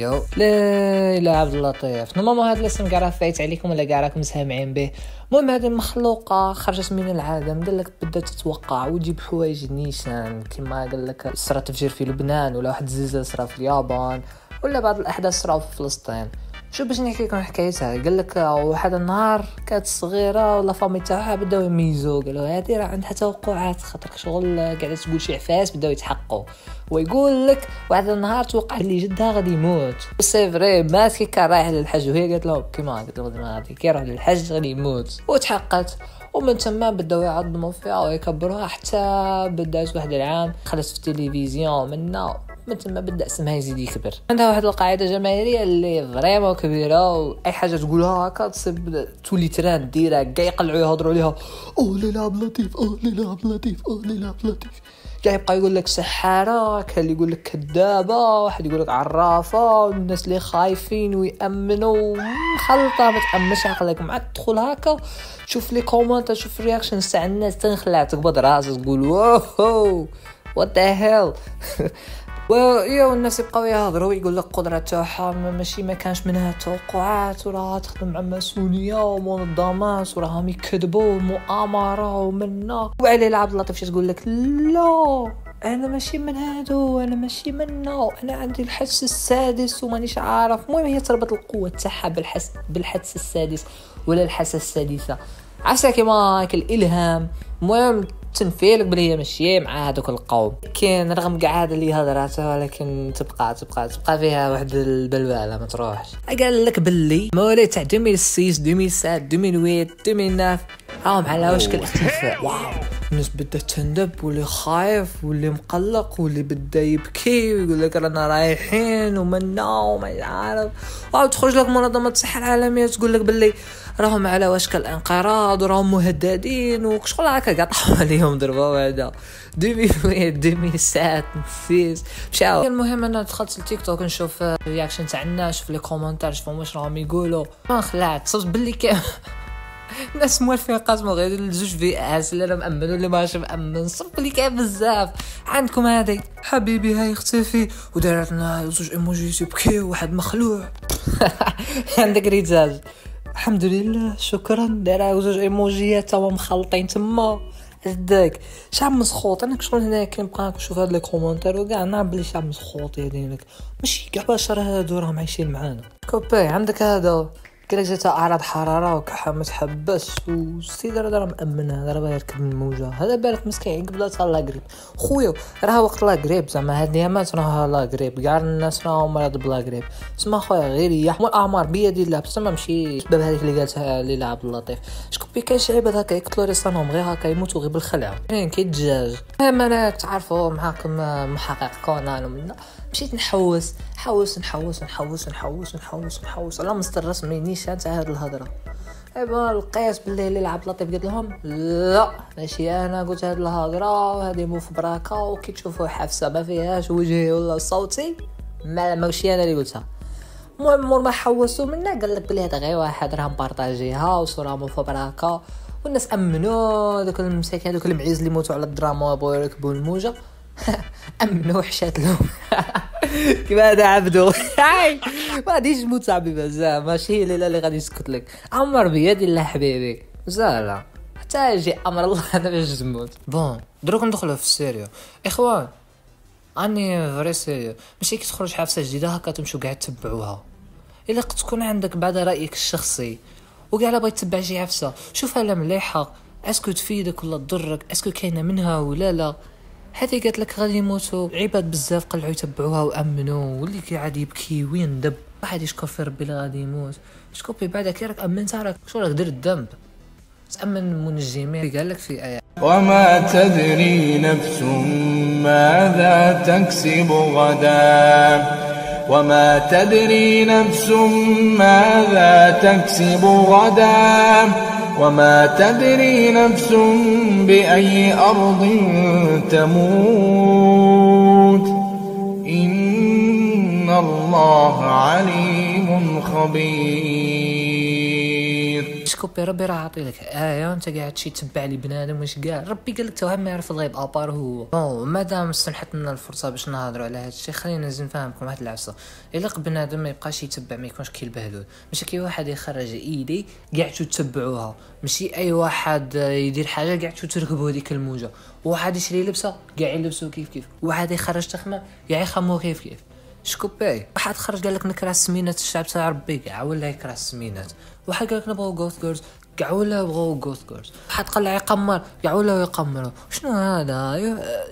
لا عبد اللطيف نورمالمون هذا الاسم كاع راه فايت عليكم ولا كاع راكم سامعين به. المهم هذه المخلوقه خرجت من العالم، قال لك بدات تتوقع وتجيب حوايج نيشان كما قال لك صرا تفجير في لبنان ولا واحد الزلزال صرا في اليابان ولا بعض الاحداث صراو في فلسطين. شو باش نحكي لكم حكايتها، قال لك واحد النهار كانت صغيره ولا فامي تاعها بداو يميزوا، قالوا هذه راه عندها توقعات خاطر شغل قاعده تقول شي عفاس بداو يتحققوا. ويقول لك واحد النهار توقع لي جدها غادي يموت، سي فري مات كي كان رايح للحج وهي قالت له كيما قالت له غادي كي راح للحج غادي يموت وتحققت. ومن ثم بداو يعظموا فيها ويكبروها حتى بدات واحد العام خرجت في التلفزيون من ثم بدا اسمها يزيد يكبر. عندها واحد القاعده جماهيريه اللي فريمون كبيره واي حاجه تقولها هكا تصيب تولي ترند ديرها كاع يقلعوا يهضروا عليها ليلى عبد اللطيف ليلى عبد اللطيف ليلى عبد اللطيف. كاع يبقى يقول لك سحاره، كان اللي يقول لك كذابه، واحد يقول لك عرافه، والناس اللي خايفين ويامنوا مخلطه. ما تامنش عقلك مع تدخل هكا تشوف لي كومنت تشوف رياكشن تاع الناس تنخلع تقبض راسك تقول واو وات ذا هيل. والناس يبقاو يهضروا ويقول لك قدرة تاعها ماشي ما كانش منها توقعات وراها تخدم مع مسؤوليه ومنظمات وراهم يكذبوا مؤامره ومنا. وعلي عبد اللطيف تقول لك لا انا ماشي من هادو، انا ماشي منه، انا عندي الحس السادس ومانيش عارف. المهم هي تربط القوه تاعها بالحس السادس ولا الحاسه السادسه، عسى كيما هاك الالهام. المهم تنفيلك بلي هي ماشيه مع هذوك القوم. كاين رغم كاع هذا اللي هضراتها ولكن تبقى فيها واحد البلواله ما تروحش. قال لك باللي مواليد تاع 2006 2007 2008 2009 راهم على وشك الاختفاء. واو الناس بدات تندب واللي خايف واللي مقلق واللي بدا يبكي ويقول لك رانا رايحين ومنا وما عارف. واو تخرج لك منظمه الصحه العالميه تقول لك باللي راهم على وشك الانقراض وراهم مهددين وشغل هكا قاع طاحوا عليهم ضربه هذا 2008 2007 2006 مشاو. المهم انا دخلت للتيك توك نشوف رياكشن تاع الناس، نشوف لي كومونتير نشوفهم واش راهم يقولوا. ما خلعت صرت باللي كان الناس موالفين قاسموا غير الجوج فئات اللي انا مأمن واللي ماشي مأمن. صرت باللي كاين بزاف. عندكم هذه حبيبي هاي اختفي ودارت لنا زوج ايموجي تبكي وواحد مخلوع. عندك رجال الحمد لله شكرا دايره زوج ايموجيات تما مخلطين تما هداك شعب مسخوط. انا كشغل هنا كنبقى نشوف هاد لي كومونتير وكاع نعرف بلي شعب مسخوط يدينك ماشي كاع بشر هادو راهم عايشين معانا. كوبي عندك هذا قال لك جات اعراض حراره وكحه ما تحبس والسيد راه مامنها راه يركب الموجه. هذا بالك مسكين قبل تاع لا غريب خويا راه وقت لا غريب زعما هاد الايامات راه لا غريب كاع الناس راهم مرض بلا غريب. تسمى خويا غير يحمل الاعمار بيد الله بس ما ماشي سبب هذيك اللي قالتها ليلى عبد اللطيف. شكون كاين شي عباد هكا يقتلوا راسهم غير هكا يموتوا غير بالخلعه كاين كيتجاج. المهم انا تعرفوا معاكم محقق كونان ومنا مشيت نحوس على مصدر رسمي نيشان تاع هاد الهضره. ايوا لقيت باللي ليلى عبد اللطيف قالت لهم لا ماشي انا قلت هاد الهضره وهذه مو في براكه وكي تشوفوا حفصه ما فيهاش وجهي ولا صوتي ماشي انا اللي قلتها. المهم مور ما حوسوا منا قال لك بلي هذا غير واحد راه مبارطاجيها وصوره مو في براكه والناس امنوا. دوك المساكين دوك المعيز اللي موتوا على الدراما وبغاو يركبوا الموجه امنوا وحشات لهم. كيما هذا عبدو ما غاديش تموت صاحبي بزاف ماشي هي اللي غادي يسكت لك. عمر بيد الله حبيبي زهره حتى يجي امر الله انا باش تموت. بون دروك ندخلوا في السيريو اخوان اني فري سيريو. ماشي كي تخرج حافظه جديده هكا تمشوا كاع تتبعوها. الا تكون عندك بعد رايك الشخصي وكاع لا بغيت تتبع شي حفصه شوفها لا مليحه اسكو تفيدك ولا تضرك اسكو كاينه منها ولا لا. هذه قالت لك غادي يموتوا عباد بزاف قلعوا يتبعوها وامنوا واللي قاعد يبكي ويندب واحد يشكر في ربي اللي غادي يموت. شكون بعدا كي راك امنتها راك شو راك درت الذنب تامن المنجمين. قال لك في ايه وما تدري نفس ماذا تكسب غدا وما تدري نفس ماذا تكسب غدا وما تدري نفس بأي أرض تموت إن الله عليم خبير. بصير. شكوبي ربي راه عاطي لك انت قاعد شي تبع لي بنادم واش كاع ربي قال لك توهم ما يعرف الغيب ابار هو مادام سمحت لنا الفرصه باش نهضروا على هذا الشيء خلينا نزيد نفهمكم واحد العفسه. الا بنادم ما يبقاش يتبع ما يكونش كيلبهدول ماشي كي واحد يخرج ايدي كاع تتبعوها ماشي اي واحد يدير حاجه كاع تركبوا هذيك الموجه واحد يشري لبسه كاع يلبسوا كيف واحد يخرج تخمه كاع يخموا كيف شكوبي. واحد خرج قال لك نكره السمينات الشعب تاع ربي كاع ولا يكره السمينات. واحد قال لك نبغوا غوث جيرلز كاع ولا بغاو غوث جيرلز. واحد قال يقمر كاع ولا يقمروا. شنو هذا؟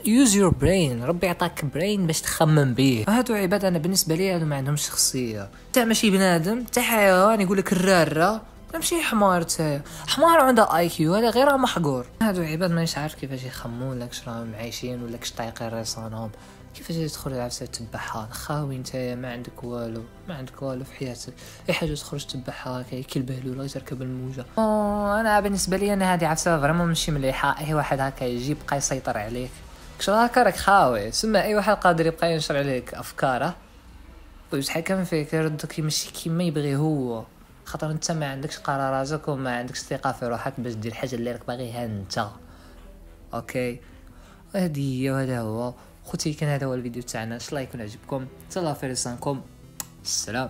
يوز يور برين. ربي عطاك برين باش تخمم به. هادو عباد انا بالنسبه لي هادو ما عندهمش شخصيه. تاع ماشي بنادم تاع حيوان يقول لك الراره ماشي حمار تاعي حمار عنده اي كيو هذا غير محقور. هادو عباد مانيش عارف كيفاش يخمون لك راهم عايشين ولا كش طايقين راسهم كيفاش تدخل العفسه تبعها خاوي نتايا ما عندك والو في حياتك اي حاجه تخرج تبعها كي البهلول غير تركب الموجه. انا بالنسبه لي انا هذه عفسه فريمون ماشي مليحه. اي واحد هكا يجي يبقى يسيطر عليك كش هكا راك خاوي سما اي واحد قادر يبقى ينشر عليك افكاره ويتحكم فيك يردك ماشي كيما يبغي هو خاطر انت ما عندكش قراراتك وما عندكش ثقه في روحك باش دير حاجه اللي راك باغيها انت. اوكي هذه هي وهذا هو خوتي. كان هذا هو الفيديو تاعنا. ان شاء الله يكون عجبكم. تهلاو في رسالكم. السلام.